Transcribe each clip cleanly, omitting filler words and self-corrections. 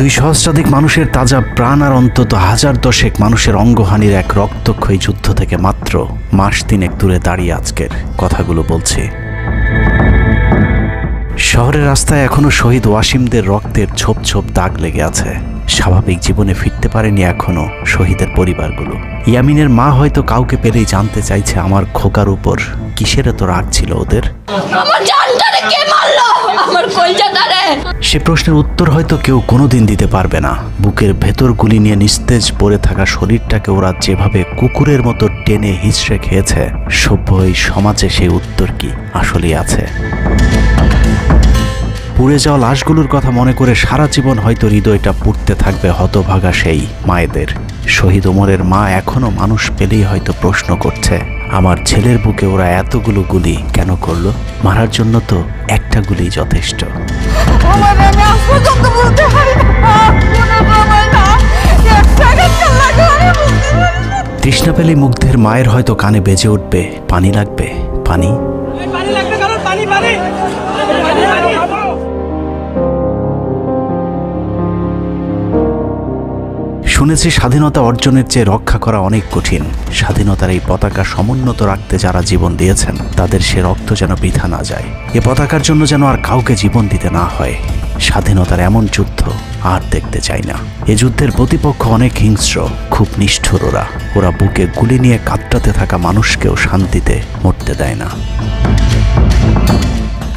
দুই সহস্রাধিক মানুষের তাজা প্রাণ আর অন্তত হাজার দশেক মানুষের অঙ্গহানির এক রক্তক্ষয়ী যুদ্ধ থেকে মাত্র মাস তিনেক দূরে দাঁড়িয়ে আজকের কথাগুলো বলছি। শহরের রাস্তায় এখনো শহীদ ওয়াসিমদের রক্তের ছোপ ছোপ দাগ লেগে আছে। স্বাভাবিক জীবনে ফিরতে পারেনি এখনো শহীদের পরিবারগুলো। ইয়ামিনের মা হয়তো কাউকে পেলেই জানতে চাইছে আমার খোকার উপর কিসের এত রাগ ছিল ওদের। সে প্রশ্নের উত্তর হয়তো কেউ কোনোদিন দিতে পারবে না। বুকের ভেতর গুলি নিয়ে নিস্তেজ পড়ে থাকা শরীরটাকে ওরা যেভাবে কুকুরের মতো টেনে হিঁচড়ে খেয়েছে, সভ্য এই সমাজে সেই উত্তর কি আসলেই আছে? পুড়ে যাওয়া লাশগুলোর কথা মনে করে সারা জীবন হয়তো হৃদয়টা পুড়তে থাকবে হতভাগা সেই মায়েদের। শহীদ ওমরের মা এখনো মানুষ পেলেই হয়তো প্রশ্ন করছে, আমার ছেলের বুকে ওরা এতগুলো গুলি কেন করলো? মারার জন্য তো একটা গুলি যথেষ্ট। তৃষ্ণা পেলে মুগ্ধের মায়ের হয়তো কানে বেজে উঠবে, পানি লাগবে, পানি। শুনেছি স্বাধীনতা অর্জনের চেয়ে রক্ষা করা অনেক কঠিন। স্বাধীনতার এই পতাকা সমুন্নত রাখতে যারা জীবন দিয়েছেন তাদের সে রক্ত যেন বৃথা না যায়। এ পতাকার জন্য যেন আর কাউকে জীবন দিতে না হয়। স্বাধীনতার এমন যুদ্ধ আর দেখতে চাই না। এ যুদ্ধের প্রতিপক্ষ অনেক হিংস্র, খুব নিষ্ঠুর। ওরা বুকে গুলি নিয়ে কাতরাতে থাকা মানুষকেও শান্তিতে মরতে দেয় না।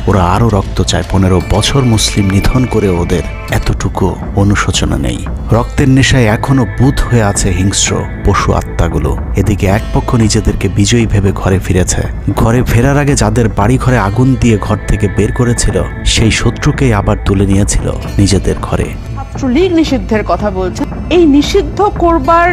ওরা আরও রক্ত চায়। 15 বছর মুসলিম নিধন করে ওদের এতটুকু অনুশোচনা নেই। রক্তের নেশায় এখনো বুঁদ হয়ে আছে হিংস্র পশু আত্মাগুলো। এদিকে এক পক্ষ নিজেদেরকে বিজয়ী ভেবে ঘরে ফিরেছে। ঘরে ফেরার আগে যাদের বাড়ি ঘরে আগুন দিয়ে ঘর থেকে বের করেছিল, সেই শত্রুকেই আবার তুলে নিয়েছিল নিজেদের ঘরে। ছাত্রলীগ নিষিদ্ধের কথা বলছে। এই নিষিদ্ধ করবার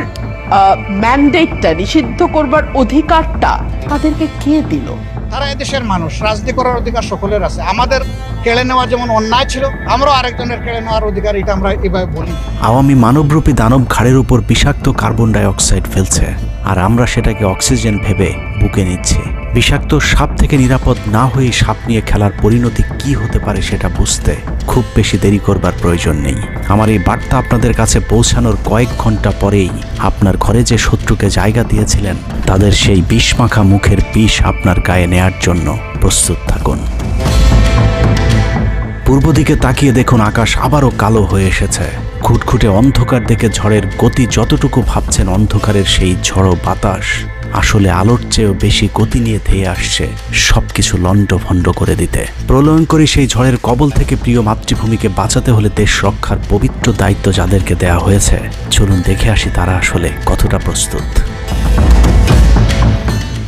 ম্যান্ডেটটা, নিষিদ্ধ করবার অধিকারটা তাদেরকে কে দিল? তারা এদেশের মানুষ, রাজনীতি করার অধিকার সকলের আছে। আমাদের কেড়ে নেওয়া যেমন অন্যায় ছিল, আমরাও আরেকজনের কেড়ে নেওয়ার অধিকার, এটা আমরা এভাবে বলি। আওয়ামী মানবরূপী দানব ঘাড়ের উপর বিষাক্ত কার্বন ডাই অক্সাইড ফেলছে, আর আমরা সেটাকে অক্সিজেন ভেবে বুকে নিচ্ছি। বিষাক্ত সাপ থেকে নিরাপদ না হয়ে সাপ নিয়ে খেলার পরিণতি কি হতে পারে সেটা বুঝতে খুব বেশি দেরি করবার প্রয়োজন নেই। আমার এই বার্তা আপনাদের কাছে পৌঁছানোর কয়েক ঘন্টা পরেই আপনার ঘরে যে শত্রুকে জায়গা দিয়েছিলেন তাদের সেই বিষমাখা মুখের বিষ আপনার গায়ে নেয়ার জন্য প্রস্তুত থাকুন। পূর্ব দিকে তাকিয়ে দেখুন, আকাশ আবারও কালো হয়ে এসেছে। ঘুটঘুটে অন্ধকার দেখে ঝড়ের গতি যতটুকু ভাবছেন, অন্ধকারের সেই ঝড়ো বাতাস আসলে আলোর চেয়েও বেশি গতি নিয়ে ধেয়ে আসছে সবকিছু লণ্ডভণ্ড করে দিতে। প্রলয়ঙ্করী সেই ঝড়ের কবল থেকে প্রিয় মাতৃভূমিকে বাঁচাতে হলে দেশ রক্ষার পবিত্র দায়িত্ব যাদেরকে দেয়া হয়েছে, চলুন দেখে আসি তারা আসলে কতটা প্রস্তুত।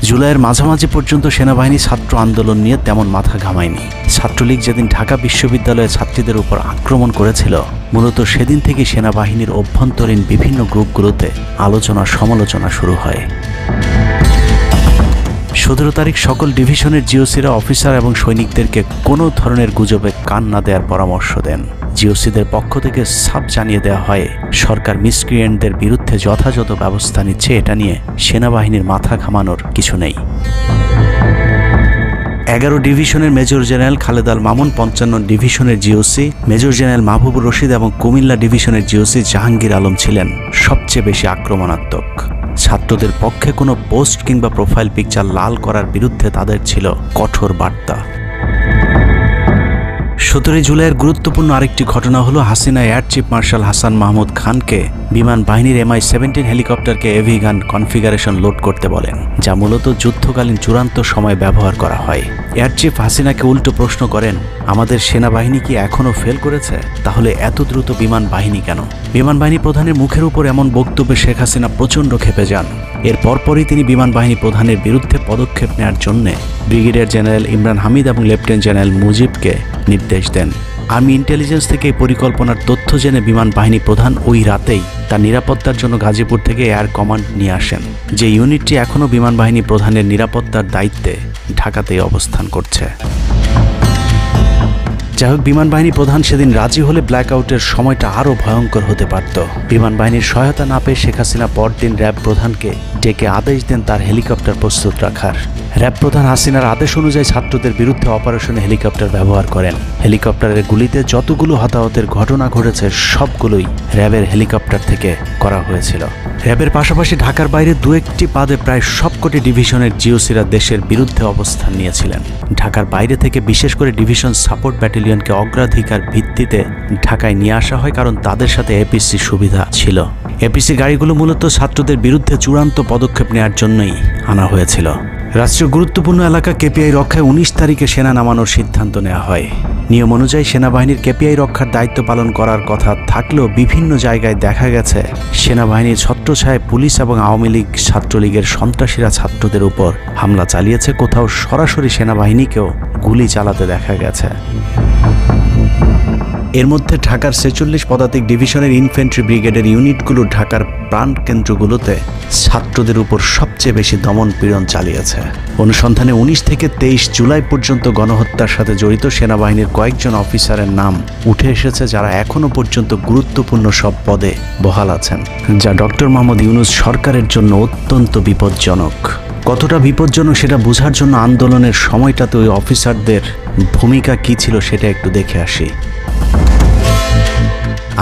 জুলাইয়ের মাঝামাঝি পর্যন্ত সেনাবাহিনী ছাত্র আন্দোলন নিয়ে তেমন মাথা ঘামায়নি। ছাত্রলীগ যেদিন ঢাকা বিশ্ববিদ্যালয়ের ছাত্রীদের উপর আক্রমণ করেছিল, মূলত সেদিন থেকে সেনাবাহিনীর অভ্যন্তরীণ বিভিন্ন গ্রুপগুলোতে আলোচনা সমালোচনা শুরু হয়। 17 তারিখ সকল ডিভিশনের জিওসিরা অফিসার এবং সৈনিকদেরকে কোনো ধরনের গুজবে কান না দেওয়ার পরামর্শ দেন। জিওসিদের পক্ষ থেকে সাব জানিয়ে দেওয়া হয়, সরকার মিসক্রিয়েন্টদের বিরুদ্ধে যথাযথ ব্যবস্থা নিচ্ছে, এটা নিয়ে সেনাবাহিনীর মাথা ঘামানোর কিছু নেই। 11 ডিভিশনের মেজর জেনারেল খালেদ আল মামুন, 55 ডিভিশনের GOC major general Mahbubur Rashid এবং কুমিল্লা ডিভিশনের জিওসি জাহাঙ্গীর আলম ছিলেন সবচেয়ে বেশি আক্রমণাত্মক। ছাত্রদের পক্ষে কোনো পোস্ট কিংবা প্রোফাইল পিকচার লাল করার বিরুদ্ধে তাদের ছিল কঠোর বার্তা। 17 জুলাইয়ের গুরুত্বপূর্ণ আরেকটি ঘটনা হলো, Hasina air chief marshal Hasan Mahmud খানকে বিমান বাহিনীর MI-17 হেলিকপ্টারকে এভি গান কনফিগারেশন লোড করতে বলেন, যা মূলত যুদ্ধকালীন চূড়ান্ত সময় ব্যবহার করা হয়। এয়ার চিফ হাসিনাকে উল্টো প্রশ্ন করেন, আমাদের সেনাবাহিনী কি এখনও ফেল করেছে? তাহলে এত দ্রুত বিমান বাহিনী কেন? বিমান বাহিনী প্রধানের মুখের উপর এমন বক্তব্যে শেখ হাসিনা প্রচণ্ড ক্ষেপে যান। এর পরপরই তিনি বিমান বাহিনী প্রধানের বিরুদ্ধে পদক্ষেপ নেওয়ার জন্য ব্রিগেডিয়ার জেনারেল ইমরান হামিদ এবং লেফটেন্যান্ট জেনারেল মুজিবকে নির্দেশ দেন। আর্মি ইন্টেলিজেন্স থেকে এই পরিকল্পনার তথ্য জেনে বিমান বাহিনী প্রধান ওই রাতেই তার নিরাপত্তার জন্য গাজীপুর থেকে এয়ার কমান্ড নিয়ে আসেন, যে ইউনিটটি এখনও বিমান বাহিনী প্রধানের নিরাপত্তার দায়িত্বে ঢাকাতেই অবস্থান করছে। যাই হোক, বিমান বাহিনী প্রধান সেদিন রাজি হলে ব্ল্যাকআউটের সময়টা আরও ভয়ঙ্কর হতে পারত। বিমান বাহিনীর সহায়তা না পেয়ে শেখ হাসিনা পরদিন র্যাব প্রধানকে ডেকে আদেশ দেন তার হেলিকপ্টার প্রস্তুত রাখার। র্যাব প্রধান হাসিনার আদেশ অনুযায়ী ছাত্রদের বিরুদ্ধে অপারেশনে হেলিকপ্টার ব্যবহার করেন। হেলিকপ্টারের গুলিতে যতগুলো হতাহতের ঘটনা ঘটেছে সবগুলোই র্যাবের হেলিকপ্টার থেকে করা হয়েছিল। র্যাবের পাশাপাশি ঢাকার বাইরে দু একটি পাদে প্রায় সবকটি ডিভিশনের জিওসিরা দেশের বিরুদ্ধে অবস্থান নিয়েছিলেন। ঢাকার বাইরে থেকে বিশেষ করে ডিভিশন সাপোর্ট ব্যাটালিয়নকে অগ্রাধিকার ভিত্তিতে ঢাকায় নিয়ে আসা হয়, কারণ তাদের সাথে এপিসি সুবিধা ছিল। এপিসি গাড়িগুলো মূলত ছাত্রদের বিরুদ্ধে চূড়ান্ত পদক্ষেপ নেওয়ার জন্যই আনা হয়েছিল। রাষ্ট্রীয় গুরুত্বপূর্ণ এলাকা কেপিআই রক্ষায় 19 তারিখে সেনা নামানোর সিদ্ধান্ত নেওয়া হয়। নিয়ম অনুযায়ী সেনাবাহিনীর কেপিআই রক্ষার দায়িত্ব পালন করার কথা থাকলেও বিভিন্ন জায়গায় দেখা গেছে সেনাবাহিনীর ছত্রছায়ায় পুলিশ এবং আওয়ামী লীগ ছাত্রলীগের সন্ত্রাসীরা ছাত্রদের উপর হামলা চালিয়েছে। কোথাও সরাসরি সেনাবাহিনীকেও গুলি চালাতে দেখা গেছে। এর মধ্যে ঢাকার 46 পদাতিক ডিভিশনের ইনফ্যান্ট্রি ব্রিগেডের ইউনিটগুলো ঢাকার প্রাণকেন্দ্রগুলোতে ছাত্রদের উপর সবচেয়ে বেশি দমন পীড়ন চালিয়েছে। অনুসন্ধানে 19 থেকে 23 জুলাই পর্যন্ত গণহত্যার সাথে জড়িত সেনাবাহিনীর কয়েকজন অফিসারের নাম উঠে এসেছে, যারা এখনও পর্যন্ত গুরুত্বপূর্ণ সব পদে বহাল আছেন, যা ডক্টর মোহাম্মদ ইউনূস সরকারের জন্য অত্যন্ত বিপজ্জনক। কতটা বিপজ্জনক সেটা বোঝার জন্য আন্দোলনের সময়টাতে ওই অফিসারদের ভূমিকা কী ছিল সেটা একটু দেখে আসি।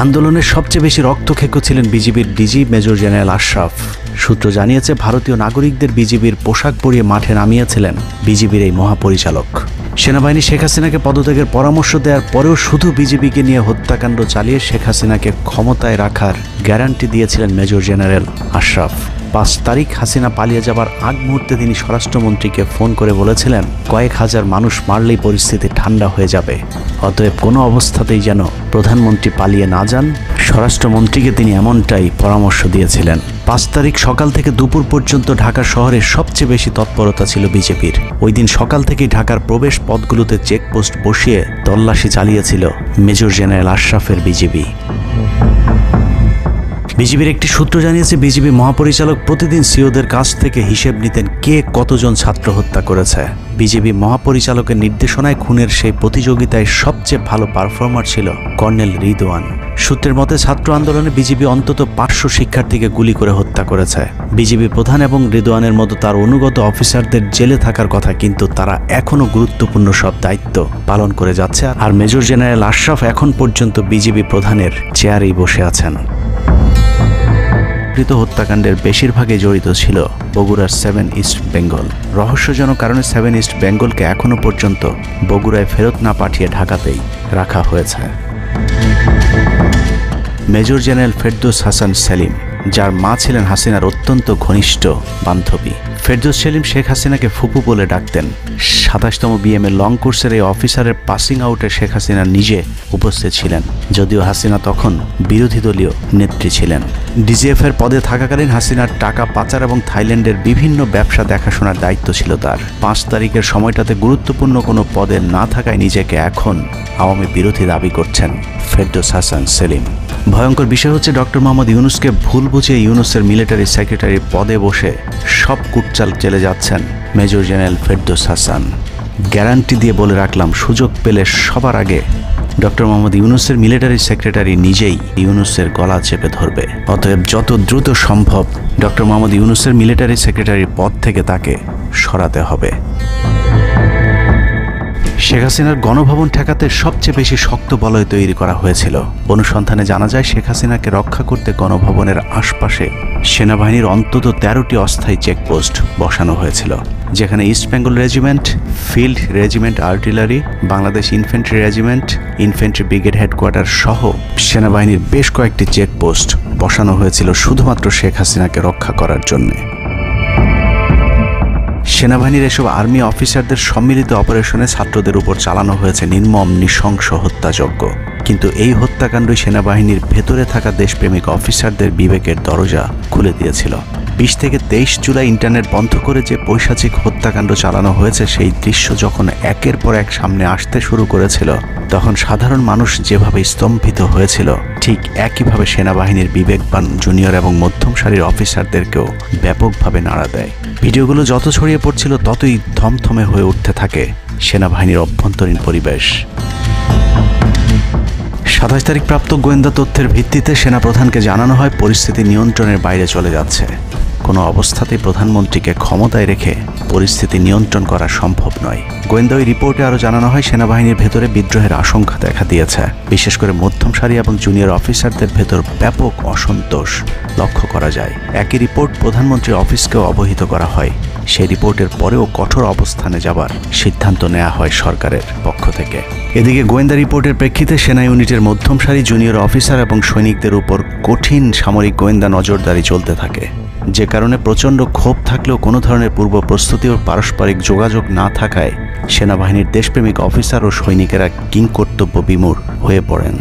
আন্দোলনের সবচেয়ে বেশি রক্তক্ষেকো ছিলেন বিজিবির ডিজি মেজর জেনারেল আশরাফ। সূত্র জানিয়েছে, ভারতীয় নাগরিকদের বিজিবির পোশাক পরিয়ে মাঠে নামিয়েছিলেন বিজিবির এই মহাপরিচালক। সেনাবাহিনী শেখ হাসিনাকে পদত্যাগের পরামর্শ দেওয়ার পরেও শুধু বিজিবিকে নিয়ে হত্যাকাণ্ড চালিয়ে শেখ হাসিনাকে ক্ষমতায় রাখার গ্যারান্টি দিয়েছিলেন মেজর জেনারেল আশরাফ। 5 তারিখ হাসিনা পালিয়ে যাবার আগ মুহূর্তে তিনি স্বরাষ্ট্রমন্ত্রীকে ফোন করে বলেছিলেন, কয়েক হাজার মানুষ মারলেই পরিস্থিতি ঠান্ডা হয়ে যাবে, অতএব কোনো অবস্থাতেই যেন প্রধানমন্ত্রী পালিয়ে না যান। স্বরাষ্ট্রমন্ত্রীকে তিনি এমনটাই পরামর্শ দিয়েছিলেন। 5 তারিখ সকাল থেকে দুপুর পর্যন্ত ঢাকা শহরে সবচেয়ে বেশি তৎপরতা ছিল বিজেপির। ওই দিন সকাল থেকেই ঢাকার প্রবেশ পথগুলোতে চেকপোস্ট বসিয়ে তল্লাশি চালিয়েছিল মেজর জেনারেল আশরাফের বিজিবি। বিজিবির একটি সূত্র জানিয়েছে, বিজিবি মহাপরিচালক প্রতিদিন সিওদের কাছ থেকে হিসেব নিতেন কে কতজন ছাত্র হত্যা করেছে। বিজিবি মহাপরিচালকের নির্দেশনায় খুনের সেই প্রতিযোগিতায় সবচেয়ে ভালো পারফর্মার ছিল কর্নেল রিদওয়ান। সূত্রের মতে, ছাত্র আন্দোলনে বিজিবি অন্তত 500 শিক্ষার্থীকে গুলি করে হত্যা করেছে। বিজিবি প্রধান এবং রিদওয়ানের মতো তার অনুগত অফিসারদের জেলে থাকার কথা, কিন্তু তারা এখনও গুরুত্বপূর্ণ সব দায়িত্ব পালন করে যাচ্ছে। আর মেজর জেনারেল আশরাফ এখন পর্যন্ত বিজিবি প্রধানের চেয়ারেই বসে আছেন। হত্যাকাণ্ডের বেশিরভাগই জড়িত ছিল বগুড়ার 7 ইস্ট বেঙ্গল। রহস্যজনক কারণে 7 ইস্ট বেঙ্গলকে এখনো পর্যন্ত বগুড়ায় ফেরত না পাঠিয়ে ঢাকাতেই রাখা হয়েছে। মেজর জেনারেল ফেরদৌস হাসান সেলিম, যার মা ছিলেন হাসিনার অত্যন্ত ঘনিষ্ঠ বান্ধবী। ফেরদৌস সেলিম শেখ হাসিনাকে ফুপু বলে ডাকতেন। 27তম বিএমএ লং কোর্সের এই অফিসারের পাসিং আউটে শেখ হাসিনা নিজে উপস্থিত ছিলেন, যদিও হাসিনা তখন বিরোধী দলীয় নেত্রী ছিলেন। ডিজিএফের পদে থাকাকালীন হাসিনার টাকা পাচার এবং থাইল্যান্ডের বিভিন্ন ব্যবসা দেখাশোনার দায়িত্ব ছিল তার। 5 তারিখের সময়টাতে গুরুত্বপূর্ণ কোনো পদে না থাকায় নিজেকে এখন আওয়ামী বিরোধী দাবি করছেন ফেরদৌস হাসান সেলিম। ভয়ঙ্কর বিষয় হচ্ছে, ডক্টর মোহাম্মদ ইউনূসকে ভুল বুঝে ইউনূসের মিলিটারি সেক্রেটারির পদে বসে সব কুটচাল চলে যাচ্ছেন major general Ferdous Hasan. Guarantee দিয়ে বলে রাখলাম, সুযোগ পেলে সবার আগে ডক্টর মোহাম্মদ ইউনূসের মিলিটারি সেক্রেটারি নিজেই ইউনূসের গলা চেপে ধরবে। অতএব যত দ্রুত সম্ভব ডক্টর মোহাম্মদ ইউনূসের মিলিটারি সেক্রেটারির পদ থেকে তাকে সরাতে হবে। শেখ হাসিনার গণভবন ঠেকাতে সবচেয়ে বেশি শক্ত বলয় তৈরি করা হয়েছিল। অনুসন্ধানে জানা যায়, শেখ হাসিনাকে রক্ষা করতে গণভবনের আশপাশে সেনাবাহিনীর অন্তত 13টি অস্থায়ী চেকপোস্ট বসানো হয়েছিল, যেখানে east Bengal regiment, field regiment artillery, Bangladesh infantry regiment, infantry brigade headquarter সহ সেনাবাহিনীর বেশ কয়েকটি চেকপোস্ট বসানো হয়েছিল শুধুমাত্র শেখ হাসিনাকে রক্ষা করার জন্যে। সেনাবাহিনীর এসব আর্মি অফিসারদের সম্মিলিত অপারেশনে ছাত্রদের উপর চালানো হয়েছে নির্মম নৃশংস হত্যাযজ্ঞ। কিন্তু এই হত্যাকাণ্ডই সেনাবাহিনীর ভেতরে থাকা দেশপ্রেমিক অফিসারদের বিবেকের দরজা খুলে দিয়েছিল। 20 থেকে 23 জুলাই ইন্টারনেট বন্ধ করে যে পৈশাচিক হত্যাকাণ্ড চালানো হয়েছে, সেই দৃশ্য যখন একের পর এক সামনে আসতে শুরু করেছিল, তখন সাধারণ মানুষ যেভাবে স্তম্ভিত হয়েছিল, ঠিক একইভাবে সেনাবাহিনীর বিবেকবান জুনিয়র এবং মধ্যম সারির অফিসারদেরকেও ব্যাপকভাবে নাড়া দেয়। ভিডিওগুলো যত ছড়িয়ে পড়ছিল, ততই থমথমে হয়ে উঠতে থাকে সেনাবাহিনীর অভ্যন্তরীণ পরিবেশ। 27 তারিখ প্রাপ্ত গোয়েন্দা তথ্যের ভিত্তিতে সেনাপ্রধানকে জানানো হয় পরিস্থিতি নিয়ন্ত্রণের বাইরে চলে যাচ্ছে। কোনো অবস্থাতেই প্রধানমন্ত্রীকে ক্ষমতায় রেখে পরিস্থিতি নিয়ন্ত্রণ করা সম্ভব নয়। গোয়েন্দা ওই রিপোর্টে আরও জানানো হয়, সেনাবাহিনীর ভেতরে বিদ্রোহের আশঙ্কা দেখা দিয়েছে। বিশেষ করে মধ্যম সারি এবং জুনিয়র অফিসারদের ভেতর ব্যাপক অসন্তোষ লক্ষ্য করা যায়। একই রিপোর্ট প্রধানমন্ত্রীর অফিসকেও অবহিত করা হয়। সেই রিপোর্টের পরেও কঠোর অবস্থানে যাবার সিদ্ধান্ত নেওয়া হয় সরকারের পক্ষ থেকে। এদিকে গোয়েন্দা রিপোর্টের প্রেক্ষিতে সেনা ইউনিটের মধ্যম সারি, জুনিয়র অফিসার এবং সৈনিকদের উপর কঠিন সামরিক গোয়েন্দা নজরদারি চলতে থাকে, যে কারণে প্রচণ্ড ক্ষোভ থাকলেও কোনো ধরনের পূর্ব প্রস্তুতি ও পারস্পরিক যোগাযোগ না থাকায় সেনাবাহিনীর দেশপ্রেমিক অফিসার ও সৈনিকেরা কিংকর্তব্য বিমূঢ় হয়ে পড়েন।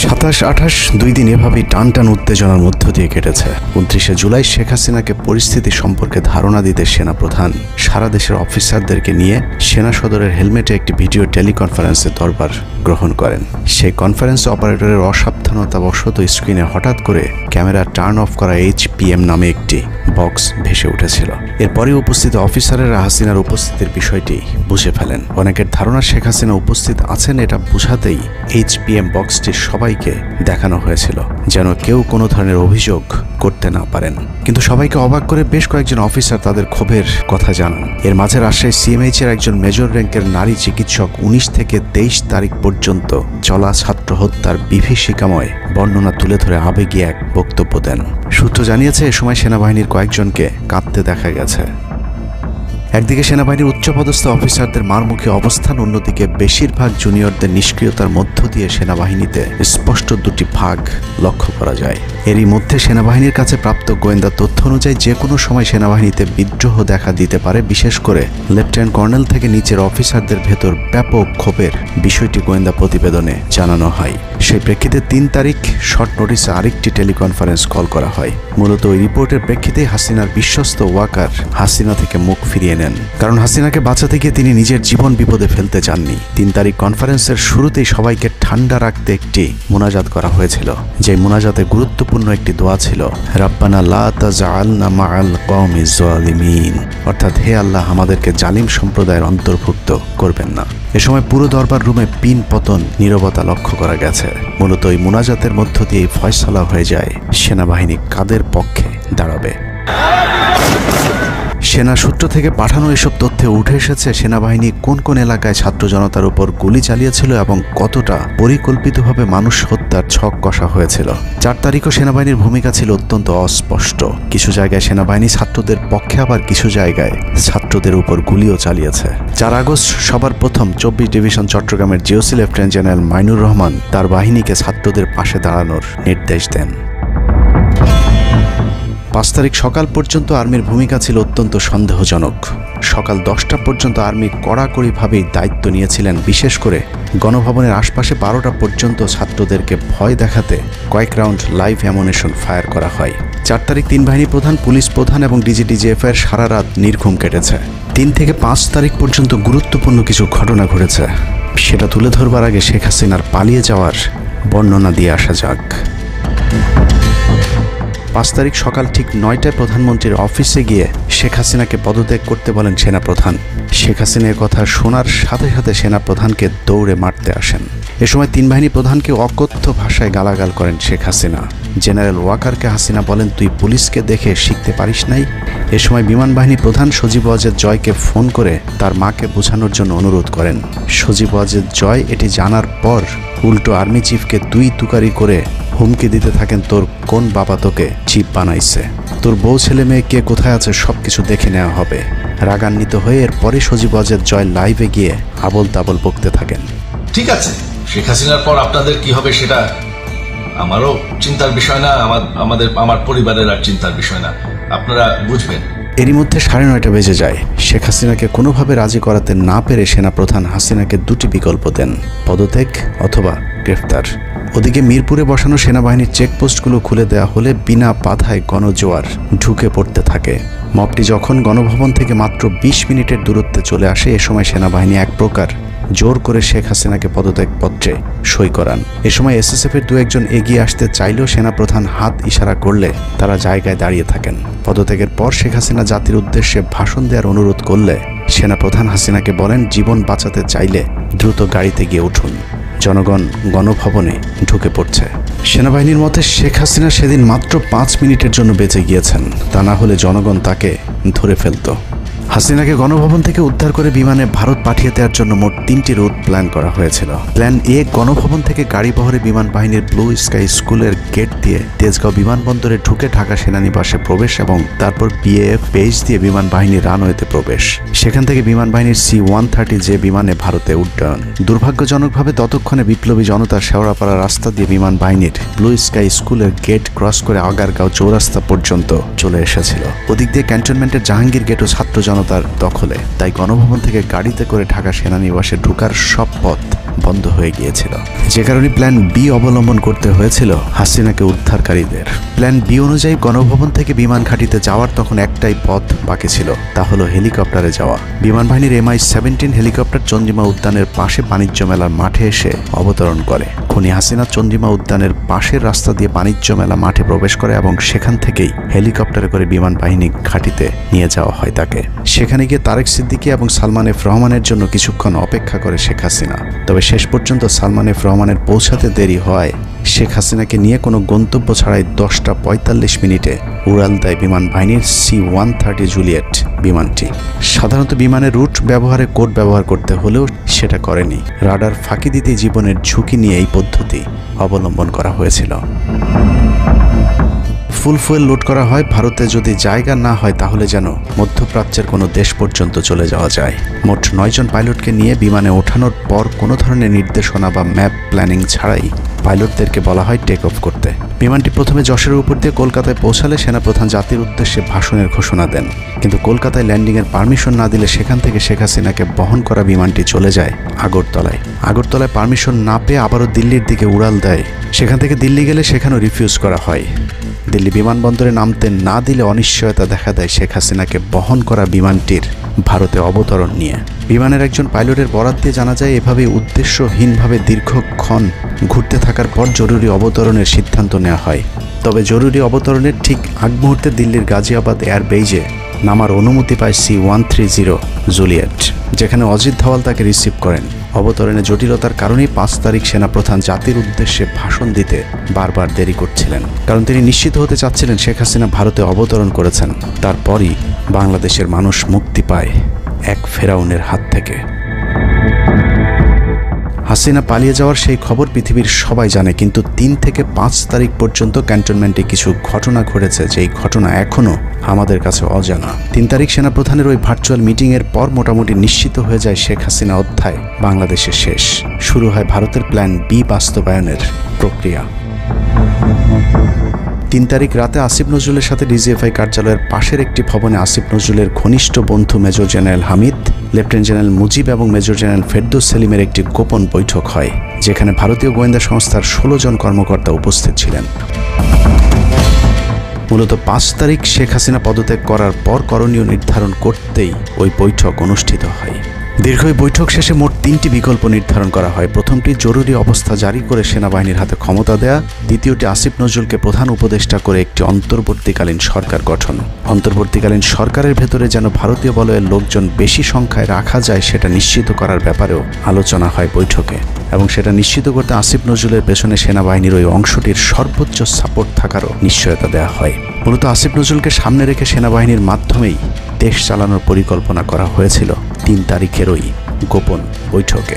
27-28 দুই দিন এভাবেই টান টান উত্তেজনার মধ্য দিয়ে কেটেছে। 29শে জুলাই শেখ হাসিনাকে পরিস্থিতি সম্পর্কে ধারণা দিতে সেনাপ্রধান সারা দেশের অফিসারদেরকে নিয়ে সেনা সদরের হেলমেটে একটি ভিডিও টেলিকনফারেন্সে দরবার গ্রহণ করেন। সেই কনফারেন্সে অপারেটরের অসাবধানতাবশত স্ক্রিনে হঠাৎ করে ক্যামেরা টার্ন অফ করা HPM নামে একটি বক্স ভেসে উঠেছিল। এরপরে উপস্থিত অফিসারেরা হাসিনার উপস্থিতির বিষয়টি বুঝে ফেলেন। অনেকের ধারণা শেখ হাসিনা উপস্থিত আছেন এটা বোঝাতেই HPM বক্সটি সবাইকে দেখানো হয়েছিল, যেন কেউ কোনো ধরনের অভিযোগ করতে না পারেন। কিন্তু সবাইকে অবাক করে বেশ কয়েকজন অফিসার তাদের ক্ষোভের কথা জানান। এর মাঝে রাজশাহী CMH এর একজন মেজর র্যাঙ্কের নারী চিকিৎসক 19 থেকে 23 তারিখ পর্যন্ত চলা ছাত্র হত্যার বিভীষিকাময় বর্ণনা তুলে ধরে আবেগী এক বক্তব্য দেন। সূত্র জানিয়েছে, এ সময় সেনাবাহিনীর কয়েকজনকে কাঁদতে দেখা গেছে। একদিকে সেনাবাহিনীর উচ্চপদস্থ অফিসারদের মারমুখী অবস্থান, অন্যদিকে বেশিরভাগ জুনিয়রদের নিষ্ক্রিয়তার মধ্য দিয়ে সেনাবাহিনীতে স্পষ্ট দুটি ভাগ লক্ষ্য করা যায়। এরই মধ্যে সেনাবাহিনীর কাছে প্রাপ্ত গোয়েন্দা তথ্য অনুযায়ী যে কোনো সময় সেনাবাহিনীতে বিদ্রোহ দেখা দিতে পারে। বিশেষ করে লেফটেন্যান্ট কর্নেল থেকে নিচের অফিসারদের ভেতর ব্যাপক ক্ষোভের বিষয়টি গোয়েন্দা প্রতিবেদনে জানানো হয়। সেই প্রেক্ষিতে 3 তারিখ শর্ট নোটিসে আরেকটি টেলিকনফারেন্স কল করা হয়। মূলত ওই রিপোর্টের প্রেক্ষিতে হাসিনার বিশ্বস্ত ওয়াকার হাসিনা থেকে মুখ ফিরিয়ে নেন, কারণ হাসিনাকে বাঁচাতে গিয়ে তিনি নিজের জীবন বিপদে ফেলতে চাননি। 3 তারিখ কনফারেন্সের শুরুতেই সবাইকে ঠান্ডা রাখতে একটি মোনাজাত করা হয়েছিল। যে মোনাজাতে গুরুত্বপূর্ণ একটি দোয়া ছিল, রাব্বানা লা তাজআলনা মাআল কওমিজ জালিমিন, অর্থাৎ হে আল্লাহ, আমাদেরকে জালিম সম্প্রদায়ের অন্তর্ভুক্ত করবেন না। এ সময় পুরো দরবার রুমে পিন পতন নীরবতা লক্ষ্য করা গেছে। মূলত ওই মোনাজাতের মধ্য দিয়ে ফয়সালা হয়ে যায় সেনাবাহিনী কাদের পক্ষে দাঁড়াবে। সেনা সূত্র থেকে পাঠানো এসব তথ্যে উঠে এসেছে সেনাবাহিনী কোন কোন এলাকায় ছাত্র জনতার উপর গুলি চালিয়েছিল এবং কতটা পরিকল্পিতভাবে মানুষ হত্যার ছক কষা হয়েছিল। 4 তারিখও সেনাবাহিনীর ভূমিকা ছিল অত্যন্ত অস্পষ্ট। কিছু জায়গায় সেনাবাহিনী ছাত্রদের পক্ষে, আবার কিছু জায়গায় ছাত্রদের উপর গুলিও চালিয়েছে। 4 আগস্ট সবার প্রথম 24 ডিভিশন চট্টগ্রামের GOC lieutenant general Mainur Rahman তার বাহিনীকে ছাত্রদের পাশে দাঁড়ানোর নির্দেশ দেন। 5 তারিখ সকাল পর্যন্ত আর্মির ভূমিকা ছিল অত্যন্ত সন্দেহজনক। সকাল 10টা পর্যন্ত আর্মি কড়াকড়িভাবেই দায়িত্ব নিয়েছিলেন। বিশেষ করে গণভবনের আশপাশে 12টা পর্যন্ত ছাত্রদেরকে ভয় দেখাতে কয়েক রাউন্ড লাইভ অ্যামুনেশন ফায়ার করা হয়। 4 তারিখ 3 বাহিনী প্রধান, পুলিশ প্রধান এবং DGDGF এর সারা রাত নির্ঘুম কেটেছে। 3 থেকে 5 তারিখ পর্যন্ত গুরুত্বপূর্ণ কিছু ঘটনা ঘটেছে, সেটা তুলে ধরবার আগে শেখ হাসিনার পালিয়ে যাওয়ার বর্ণনা দিয়ে আসা যাক। 5 তারিখ সকাল ঠিক 9টায় প্রধানমন্ত্রীর অফিসে গিয়ে শেখ হাসিনাকে পদত্যাগ করতে বলেন সেনাপ্রধান। শেখ হাসিনার কথা শোনার সাথে সাথে সেনাপ্রধানকে দৌড়ে মারতে আসেন। এ সময় 3 বাহিনী প্রধানকে অকথ্য ভাষায় গালাগাল করেন শেখ হাসিনা। জেনারেল ওয়াকারকে হাসিনা বলেন, তুই পুলিশকে দেখে শিখতে পারিস নাই। এ সময় বিমান বাহিনী প্রধান সজীব ওয়াজেদ জয়কে ফোন করে তার মাকে বোঝানোর জন্য অনুরোধ করেন। সজীব ওয়াজেদ জয় এটি জানার পর উল্টো আর্মি চিফকে 2 তুকারি করে হুমকি দিতে থাকেন, তোর কোন বাবা তোকে চিফ বানাইছে, তোর বউ ছেলে মেয়ে কে কোথায় আছে সবকিছু দেখে নেওয়া হবে। রাগান্বিত হয়ে এরপরে সজীব ওয়াজেদ জয় লাইভে গিয়ে আবল তাবল বকতে থাকেন। ঠিক আছে, শেখ হাসিনার পর আপনাদের কি হবে সেটা আমারও চিন্তার বিষয় না, আমার পরিবারের আর চিন্তার বিষয় না, আপনারা বুঝবেন। এরই মধ্যে 9:30 বেজে যায়। শেখ হাসিনাকে কোনোভাবে রাজি করাতে না পেরে সেনাপ্রধান হাসিনাকে 2টি বিকল্প দেন, পদত্যাগ অথবা গ্রেফতার। ওদিকে মিরপুরে বসানো সেনাবাহিনীর চেকপোস্টগুলো খুলে দেওয়া হলে বিনা বাধায় গণজোয়ার ঢুকে পড়তে থাকে। মবটি যখন গণভবন থেকে মাত্র 20 মিনিটের দূরত্বে চলে আসে, এ সময় সেনাবাহিনী এক প্রকার জোর করে শেখ হাসিনাকে পদত্যাগপত্রে সই করান। এ সময় SSF এর 2-1 এগিয়ে আসতে চাইলেও সেনাপ্রধান হাত ইশারা করলে তারা জায়গায় দাঁড়িয়ে থাকেন। পদত্যাগের পর শেখ হাসিনা জাতির উদ্দেশ্যে ভাষণ দেওয়ার অনুরোধ করলে সেনাপ্রধান হাসিনাকে বলেন, জীবন বাঁচাতে চাইলে দ্রুত গাড়িতে গিয়ে উঠুন, জনগণ গণভবনে ঢুকে পড়ছে। সেনাবাহিনীর মতে শেখ হাসিনা সেদিন মাত্র 5 মিনিটের জন্য বেঁচে গিয়েছেন, তা না হলে জনগণ তাকে ধরে ফেলত। হাসিনাকে গণভবন থেকে উদ্ধার করে বিমানে ভারত পাঠিয়ে দেওয়ার জন্য মোট 3টি রুট প্ল্যান করা হয়েছিল। প্ল্যান এ, গণভবন থেকে গাড়ি বহরে বিমান বাহিনীর ব্লু স্কাই স্কুলের গেট দিয়ে তেজগাঁও বিমানবন্দরে ঢুকে ঢাকা সেনানিবাসে প্রবেশ এবং তারপর বিএএফ বেস দিয়ে বিমান বাহিনীর রানওয়েতে প্রবেশ। সেখান থেকে বিমান বাহিনীর C-130 যে বিমানে ভারতে উড্ডয়ন। দুর্ভাগ্যজনকভাবে ততক্ষণে বিপ্লবী জনতার শেওড়াপাড়া রাস্তা দিয়ে বিমান বাহিনীর ব্লু স্কাই স্কুলের গেট ক্রস করে আগারগাঁও চৌরাস্তা পর্যন্ত চলে এসেছিল। ওদিক দিয়ে ক্যান্টনমেন্টের জাহাঙ্গীর গেটও ছাত্র জনতার দখলে, তাই গণভবন থেকে গাড়িতে করে ঢাকা সেনানিবাসে ঢোকার সব পথ বন্ধ হয়ে গিয়েছিল, যে কারণে প্ল্যান বি অবলম্বন করতে হয়েছিল হাসিনাকে উদ্ধারকারীদের। প্ল্যান বি অনুযায়ী গণভবন থেকে বিমান ঘাঁটিতে যাওয়ার তখন একটাই পথ বাকি ছিল, তা হলো হেলিকপ্টারে যাওয়া। বিমান বাহিনীর MI-17 হেলিকপ্টার চন্দ্রিমা উদ্যানের পাশে বাণিজ্য মেলার মাঠে এসে অবতরণ করে। খুনি হাসিনা চন্দ্রিমা উদ্যানের পাশের রাস্তা দিয়ে বাণিজ্য মেলা মাঠে প্রবেশ করে এবং সেখান থেকেই হেলিকপ্টারে করে বিমান বাহিনী ঘাঁটিতে নিয়ে যাওয়া হয় তাকে। সেখানে গিয়ে তারেক সিদ্দিকী এবং সালমান এফ রহমানের জন্য কিছুক্ষণ অপেক্ষা করে শেখ হাসিনা। তবে শেষ পর্যন্ত সালমান এফ রহমানের পৌঁছাতে দেরি হয় শেখ হাসিনাকে নিয়ে কোনো গন্তব্য ছাড়াই 10টা 45 মিনিটে উড়াল দেয় বিমান বাহিনীর C-130 জুলিয়েট বিমানটি। সাধারণত বিমানের রুট ব্যবহারে কোড ব্যবহার করতে হলেও সেটা করেনি। রাডার ফাঁকি দিতে জীবনের ঝুঁকি নিয়ে এই পদ্ধতি অবলম্বন করা হয়েছিল। ফুল ফুয়েল লোড করা হয়, ভারতে যদি জায়গা না হয় তাহলে যেন মধ্যপ্রাচ্যের কোনো দেশ পর্যন্ত চলে যাওয়া যায়। মোট 9 জন পাইলটকে নিয়ে বিমানে ওঠানোর পর কোনো ধরনের নির্দেশনা বা ম্যাপ প্ল্যানিং ছাড়াই পাইলটদেরকে বলা হয় টেক অফ করতে। বিমানটি প্রথমে যশোরের উপর দিয়ে কলকাতায় পৌঁছালে সেনাপ্রধান জাতির উদ্দেশ্যে ভাষণের ঘোষণা দেন, কিন্তু কলকাতায় ল্যান্ডিংয়ের পারমিশন না দিলে সেখান থেকে শেখ হাসিনাকে বহন করা বিমানটি চলে যায় আগরতলায়। আগরতলায় পারমিশন না পেয়ে আবারও দিল্লির দিকে উড়াল দেয়। সেখান থেকে দিল্লি গেলে সেখানেও রিফিউজ করা হয়। দিল্লি বিমানবন্দরে নামতে না দিলে অনিশ্চয়তা দেখা দেয় শেখ হাসিনাকে বহন করা বিমানটির ভারতে অবতরণ নিয়ে। বিমানের একজন পাইলটের বরাত দিয়ে জানা যায় এভাবে উদ্দেশ্যহীনভাবে দীর্ঘক্ষণ ঘুরতে থাকার পর জরুরি অবতরণের সিদ্ধান্ত নেওয়া হয়। তবে জরুরি অবতরণের ঠিক আগ মুহূর্তে দিল্লির গাজিয়াবাদ এয়ারবেজে নামার অনুমতি পায় C-130 জুলিয়েট, যেখানে অজিত ধাওয়াল তাকে রিসিভ করেন। অবতরণে জটিলতার কারণেই 5 তারিখ সেনাপ্রধান জাতির উদ্দেশ্যে ভাষণ দিতে বারবার দেরি করছিলেন, কারণ তিনি নিশ্চিত হতে চাচ্ছিলেন শেখ হাসিনা ভারতে অবতরণ করেছেন। তারপরই বাংলাদেশের মানুষ মুক্তি পায় এক ফেরাউনের হাত থেকে। হাসিনা পালিয়ে যাওয়ার সেই খবর পৃথিবীর সবাই জানে, কিন্তু 3 থেকে 5 তারিখ পর্যন্ত ক্যান্টনমেন্টে কিছু ঘটনা ঘটেছে যেই ঘটনা এখনও আমাদের কাছে অজানা। 3 তারিখ সেনাপ্রধানের ওই ভার্চুয়াল মিটিংয়ের পর মোটামুটি নিশ্চিত হয়ে যায় শেখ হাসিনা অধ্যায় বাংলাদেশে শেষ। শুরু হয় ভারতের প্ল্যান বি বাস্তবায়নের প্রক্রিয়া। 3 তারিখ রাতে আসিফ নজরুলের সাথে ডিজিএফআই কার্যালয়ের পাশের একটি ভবনে আসিফ নজরুলের ঘনিষ্ঠ বন্ধু major general Hamid, lieutenant general Mujib এবং মেজর জেনারেল ফেরদৌস সেলিমের একটি গোপন বৈঠক হয়, যেখানে ভারতীয় গোয়েন্দা সংস্থার 16 জন কর্মকর্তা উপস্থিত ছিলেন। মূলত 5 তারিখ শেখ হাসিনা পদত্যাগ করার পর করণীয় নির্ধারণ করতেই ওই বৈঠক অনুষ্ঠিত হয়। দীর্ঘ বৈঠক শেষে মোট 3টি বিকল্প নির্ধারণ করা হয়। প্রথমটি জরুরি অবস্থা জারি করে সেনাবাহিনীর হাতে ক্ষমতা দেয়া, দ্বিতীয়টি আসিফ নজরুলকে প্রধান উপদেষ্টা করে একটি অন্তর্বর্তীকালীন সরকার গঠন। অন্তর্বর্তীকালীন সরকারের ভেতরে যেন ভারতীয় বলয়ের লোকজন বেশি সংখ্যায় রাখা যায় সেটা নিশ্চিত করার ব্যাপারেও আলোচনা হয় বৈঠকে, এবং সেটা নিশ্চিত করতে আসিফ নজরুলের পেছনে সেনাবাহিনীর ওই অংশটির সর্বোচ্চ সাপোর্ট থাকারও নিশ্চয়তা দেওয়া হয়। মূলত আসিফ নজরুলকে সামনে রেখে সেনাবাহিনীর মাধ্যমেই দেশ চালানোর পরিকল্পনা করা হয়েছিল 3 তারিখের ওই গোপন বৈঠকে।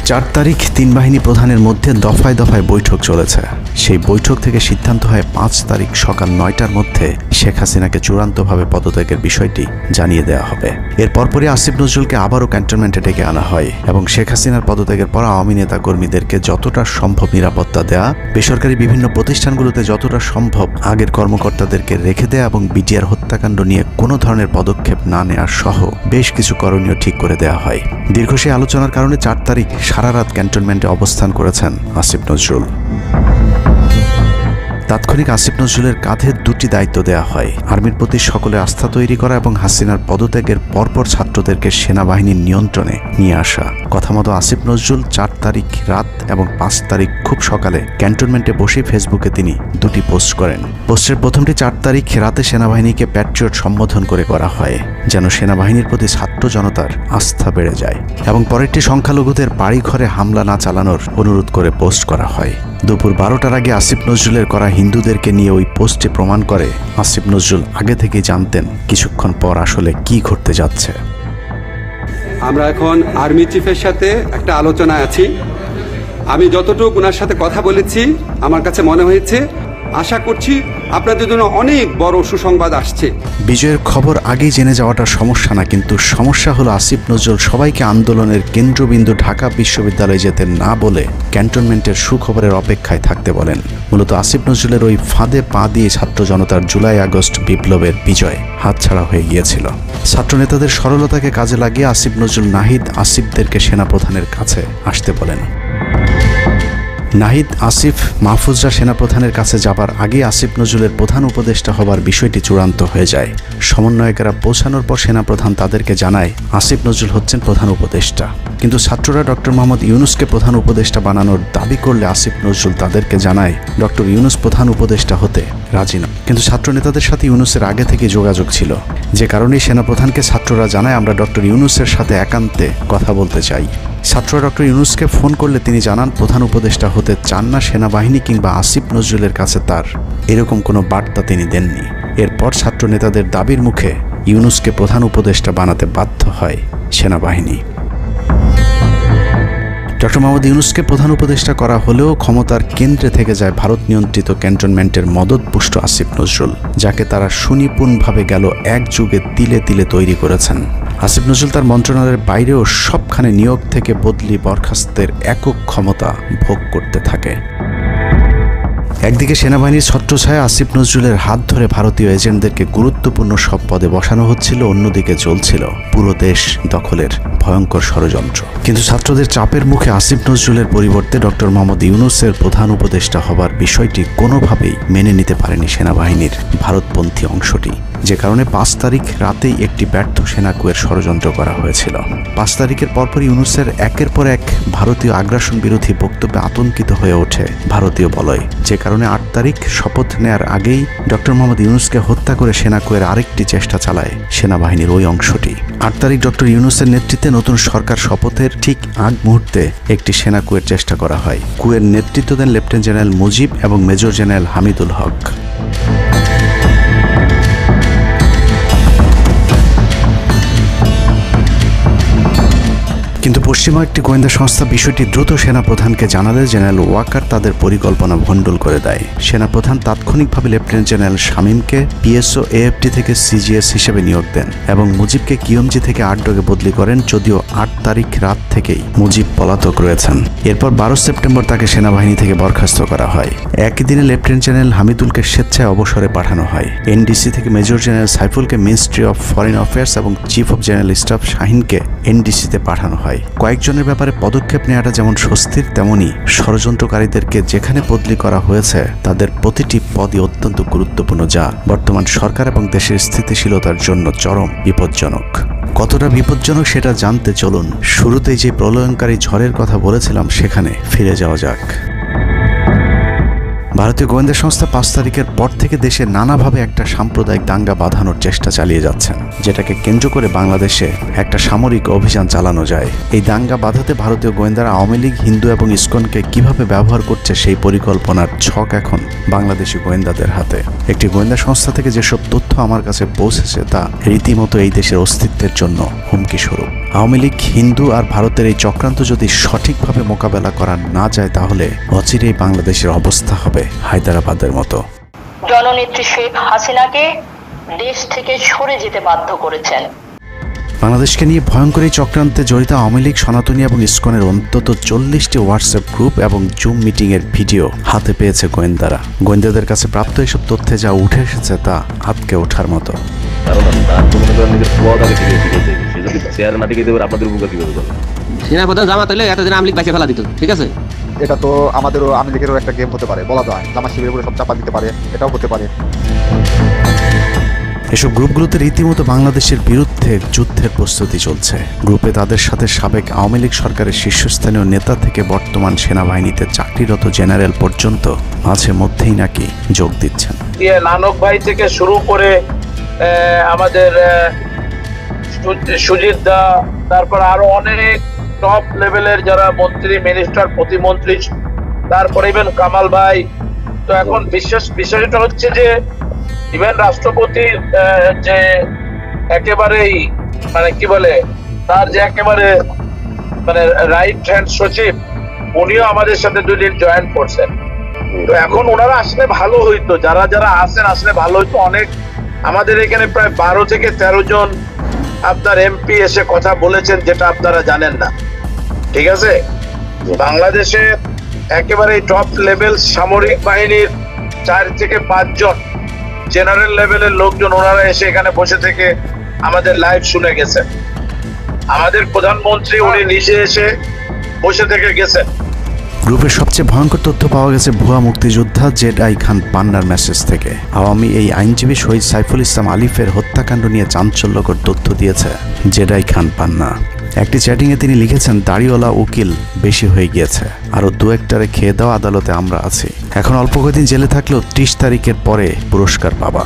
4 তারিখ 3 বাহিনী প্রধানের মধ্যে দফায় দফায় বৈঠক চলেছে। সেই বৈঠক থেকে সিদ্ধান্ত হয় 5 তারিখ সকাল 9টার মধ্যে শেখ হাসিনাকে চূড়ান্তভাবে পদত্যাগের বিষয়টি জানিয়ে দেওয়া হবে। এর পরপরই আসিফ নজরুলকে আবারও ক্যান্টনমেন্টে ডেকে আনা হয় এবং শেখ হাসিনার পদত্যাগের পর আওয়ামী নেতা কর্মীদেরকে যতটা সম্ভব নিরাপত্তা দেয়া, বেসরকারি বিভিন্ন প্রতিষ্ঠানগুলোতে যতটা সম্ভব আগের কর্মকর্তাদেরকে রেখে দেয়া এবং বিটিআর হত্যাকাণ্ড নিয়ে কোনো ধরনের পদক্ষেপ না নেওয়ার সহ বেশ কিছু করণীয় ঠিক করে দেওয়া হয়। দীর্ঘ সেই আলোচনার কারণে 4 তারিখ সারা রাত ক্যান্টনমেন্টে অবস্থান করেছেন আসিফ নজরুল। তাৎক্ষণিক আসিফ নজরুলের কাঁধে 2টি দায়িত্ব দেওয়া হয়: আর্মির প্রতি সকলের আস্থা তৈরি করা এবং হাসিনার পদত্যাগের পরপর ছাত্রদেরকে সেনাবাহিনীর নিয়ন্ত্রণে নিয়ে আসা। কথা মতো আসিফ নজরুল 4 তারিখ রাত এবং 5 তারিখ খুব সকালে ক্যান্টনমেন্টে বসে ফেসবুকে তিনি দুটি পোস্ট করেন। পোস্টের প্রথমটি 4 তারিখ রাতে সেনাবাহিনীকে প্যাট্রিয়ট সম্বোধন করে করা হয়, যেন সেনাবাহিনীর প্রতি ছাত্র জনতার আস্থা বেড়ে যায়, এবং পরেরটি সংখ্যালঘুদের বাড়িঘরে হামলা না চালানোর অনুরোধ করে পোস্ট করা হয়। দুপুর 12টার আগে আসিফ নজরুলের করা হিন্দুদেরকে নিয়ে ওই পোস্টে প্রমাণ করে আসিফ নজরুল আগে থেকেই জানতেন কিছুক্ষণ পর আসলে কি ঘটতে যাচ্ছে। আমরা এখন আর্মি চিফের সাথে একটা আলোচনায় আছি। আমি যতটুকু ওনার সাথে কথা বলেছি আমার কাছে মনে হয়েছে, আশা করছি আপনাদের জন্য অনেক বড় সুসংবাদ আসছে। বিজয়ের খবর আগেই জেনে যাওয়াটা সমস্যা না, কিন্তু সমস্যা হলো আসিফ নজরুল সবাইকে আন্দোলনের কেন্দ্রবিন্দু ঢাকা বিশ্ববিদ্যালয়ে যেতে না বলে ক্যান্টনমেন্টের সুখবরের অপেক্ষায় থাকতে বলেন। মূলত আসিফ নজরুলের ওই ফাঁদে পা দিয়ে ছাত্র জনতার জুলাই আগস্ট বিপ্লবের বিজয় হাতছাড়া হয়ে গিয়েছিল। ছাত্র নেতাদের সরলতাকে কাজে লাগিয়ে আসিফ নজরুল নাহিদ আসিফদেরকে সেনাপ্রধানের কাছে আসতে বলেন। নাহিদ, আসিফ, মাহফুজরা সেনাপ্রধানের কাছে যাবার আগে আসিফ নজরুলের প্রধান উপদেষ্টা হবার বিষয়টি চূড়ান্ত হয়ে যায়। সমন্বয়কেরা পৌঁছানোর পর সেনাপ্রধান তাদেরকে জানায় আসিফ নজরুল হচ্ছেন প্রধান উপদেষ্টা, কিন্তু ছাত্ররা ডক্টর মোহাম্মদ ইউনুসকে প্রধান উপদেষ্টা বানানোর দাবি করলে আসিফ নজরুল তাদেরকে জানায় ডক্টর ইউনুস প্রধান উপদেষ্টা হতে রাজি নয়। কিন্তু ছাত্র নেতাদের সাথে ইউনুসের আগে থেকে যোগাযোগ ছিল, যে কারণেই সেনাপ্রধানকে ছাত্ররা জানায় আমরা ডক্টর ইউনুসের সাথে একান্তে কথা বলতে চাই। ছাত্ররা ডক্টর ইউনুসকে ফোন করলে তিনি জানান প্রধান উপদেষ্টা হতে চান না সেনাবাহিনী কিংবা আসিফ নজরুলের কাছে তার এরকম কোনো বার্তা তিনি দেননি। এরপর ছাত্র নেতাদের দাবির মুখে ইউনুসকে প্রধান উপদেষ্টা বানাতে বাধ্য হয় সেনাবাহিনী। ডক্টর মোহাম্মদ ইউনুসকে প্রধান উপদেষ্টা করা হলেও ক্ষমতার কেন্দ্রে থেকে যায় ভারত নিয়ন্ত্রিত ক্যান্টনমেন্টের মদতপুষ্ট আসিফ নজরুল, যাকে তারা সুনিপুণভাবে গেল এক যুগে তিলে তিলে তৈরি করেছেন। আসিফ নজরুল তার মন্ত্রণালয়ের বাইরেও সবখানে নিয়োগ থেকে বদলি বরখাস্তের একক ক্ষমতা ভোগ করতে থাকে। একদিকে সেনাবাহিনীর ছত্রছায়া আসিফ নজরুলের হাত ধরে ভারতীয় এজেন্টদেরকে গুরুত্বপূর্ণ সব পদে বসানো হচ্ছিল, অন্যদিকে চলছিল পুরো দেশ দখলের ভয়ঙ্কর ষড়যন্ত্র। কিন্তু ছাত্রদের চাপের মুখে আসিফ নজরুলের পরিবর্তে ডক্টর মোহাম্মদ ইউনুসের প্রধান উপদেষ্টা হবার বিষয়টি কোনোভাবেই মেনে নিতে পারেনি সেনাবাহিনীর ভারতপন্থী অংশটি, যে কারণে 5 তারিখ রাতেই একটি ব্যর্থ সেনাকুয়ের ষড়যন্ত্র করা হয়েছিল। 5 তারিখের পরপর ইউনুসের একের পর এক ভারতীয় আগ্রাসন বিরোধী বক্তব্যে আতঙ্কিত হয়ে ওঠে ভারতীয় বলয়, যে কারণে 8 তারিখ শপথ নেয়ার আগেই ডক্টর মোহাম্মদ ইউনুসকে হত্যা করে সেনাকুয়ের আরেকটি চেষ্টা চালায় সেনাবাহিনীর ওই অংশটি। 8 তারিখ ডক্টর ইউনুসের নেতৃত্বে নতুন সরকার শপথের ঠিক আগ মুহূর্তে একটি সেনা কুয়ের চেষ্টা করা হয়। কুয়ের নেতৃত্ব দেন লেফটেন্যান্ট জেনারেল মুজিব এবং মেজর জেনারেল হামিদুল হক। কিন্তু পশ্চিমা একটি গোয়েন্দা সংস্থা বিষয়টি দ্রুত সেনাপ্রধানকে জানালে জেনারেল ওয়াকার তাদের পরিকল্পনা ভণ্ডুল করে দেয়। সেনাপ্রধান তাৎক্ষণিকভাবে লেফটেন্যান্ট জেনারেল শামীমকে পিএসও এএফটি থেকে সিজিএস হিসেবে নিয়োগ দেন এবং মুজিবকে কিয়মজি থেকে আটডগে বদলি করেন, যদিও 8 তারিখ রাত থেকেই মুজিব পলাতক রয়েছেন। এরপর 12 সেপ্টেম্বর তাকে সেনাবাহিনী থেকে বরখাস্ত করা হয়। একই দিনে লেফটেন্যান্ট জেনারেল হামিদুলকে স্বেচ্ছায় অবসরে পাঠানো হয়। এনডিসি থেকে মেজর জেনারেল সাইফুলকে মিনিস্ট্রি অফ ফরেন অ্যাফেয়ার্স এবং চিফ অফ জেনারেল স্টাফ শাহিনকে এনডিসিতে পাঠানো হয়। কয়েকজনের ব্যাপারে পদক্ষেপ নেওয়াটা যেমন স্বস্তির, তেমনি ষড়যন্ত্রকারীদেরকে যেখানে বদলি করা হয়েছে তাদের প্রতিটি পদই অত্যন্ত গুরুত্বপূর্ণ, যা বর্তমান সরকার এবং দেশের স্থিতিশীলতার জন্য চরম বিপজ্জনক। কতটা বিপজ্জনক সেটা জানতে চলুন শুরুতেই যে প্রলয়ঙ্কারী ঝড়ের কথা বলেছিলাম সেখানে ফিরে যাওয়া যাক। ভারতীয় গোয়েন্দা সংস্থা 5 তারিখের পর থেকে দেশে নানাভাবে একটা সাম্প্রদায়িক দাঙ্গা বাঁধানোর চেষ্টা চালিয়ে যাচ্ছেন, যেটাকে কেন্দ্র করে বাংলাদেশে একটা সামরিক অভিযান চালানো যায়। এই দাঙ্গা বাঁধাতে ভারতীয় গোয়েন্দারা আওয়ামী লীগ, হিন্দু এবং ইসকনকে কিভাবে ব্যবহার করছে সেই পরিকল্পনার ছক এখন বাংলাদেশি গোয়েন্দাদের হাতে। একটি গোয়েন্দা সংস্থা থেকে যেসব তথ্য আমার কাছে পৌঁছেছে তা রীতিমতো এই দেশের অস্তিত্বের জন্য হুমকি স্বরূপ। আওয়ামী লীগ, হিন্দু আর ভারতের এই চক্রান্ত যদি সঠিকভাবে মোকাবেলা করা না যায় তাহলে অচিরেই বাংলাদেশের অবস্থা হবে হায়দ্রাবাদের মতো। জননেত্রী শেখ হাসিনাকে দেশ থেকে সরে যেতে বাধ্য করেছেন। বাংলাদেশকে নিয়ে ভয়ঙ্কর এই চক্রান্তে জড়িত আওয়ামী লীগ, সনাতনী এবং ইসকনের অন্তত 40টি হোয়াটসঅ্যাপ গ্রুপ এবং জুম মিটিংয়ের ভিডিও হাতে পেয়েছে গোয়েন্দারা। গোয়েন্দাদের কাছে প্রাপ্ত এসব তথ্যে যা উঠে এসেছে তা আটকে ওঠার মতো। সেনাপ্রধান জামাত হলে এতদিন আওয়ামী লীগ বাইচে ফেলা দিত, ঠিক আছে? এটা তো আমাদেরও আওয়ামী লীগেরও একটা গেম হতে পারে, বলা যায় জামাত শিবিরের উপরে সব চাপা দিতে পারে, এটাও হতে পারে। এসব গ্রুপগুলোতে রীতিমতো বাংলাদেশের বিরুদ্ধে যুদ্ধের প্রস্তুতি চলছে। গ্রুপে তাদের সাথে সাবেক আওয়ামী লীগ সরকারের শীর্ষস্থানীয় নেতা থেকে বর্তমান সেনাবাহিনীতে চাকরিরত জেনারেল পর্যন্ত মাঝে মধ্যেই নাকি যোগ দিচ্ছেন। নানক ভাই থেকে শুরু করে আমাদের সুজিত দা, তারপর আরো অনেক টপ লেভেলের যারা মন্ত্রী, মিনিস্টার, প্রতিমন্ত্রী, তারপরে ইভেন কামাল ভাই। তো এখন বিষয়টা হচ্ছে যে ইভেন রাষ্ট্রপতির যে একেবারেই মানে কি বলে, তার যে একেবারে মানে রাইট হ্যান্ড সচিব, উনিও আমাদের সাথে 2 দিন জয়েন করছেন। তো এখন ওনারা আসলে ভালো হইতো, যারা যারা আসেন আসলে ভালো হইতো। অনেক আমাদের এখানে প্রায় 12 থেকে 13 জন আপনার এমপি এসে কথা বলেছেন, যেটা আপনারা জানেন না। ঠিক আছে, বাংলাদেশে একেবারে টপ লেভেল সামরিক বাহিনীর 4 থেকে 5 জন জেনারেল লেভেলের লোকজন ওনারা এসে এখানে বসে থেকে আমাদের লাইভ শুনে গেছেন। আমাদের প্রধানমন্ত্রী উনি নিজে এসে বসে থেকে গেছেন। গ্রুপের সবচেয়ে ভয়ঙ্কর তথ্য পাওয়া গেছে ভুয়া মুক্তিযোদ্ধা জেডআই খান পান্নার মেসেজ থেকে। আওয়ামী এই আইনজীবী শহীদ সাইফুল ইসলাম আলিফের হত্যাকাণ্ড নিয়ে চাঞ্চল্যকর তথ্য দিয়েছে জেডআই খান পান্না। একটি চ্যাটিংয়ে তিনি লিখেছেন, দাড়িওয়ালা উকিল বেশি হয়ে গিয়েছে, আরো 2-1টারে খেয়ে দেওয়া আদালতে আমরা আছি, এখন অল্প কদিন জেলে থাকলেও 30 তারিখের পরে পুরস্কার পাবা।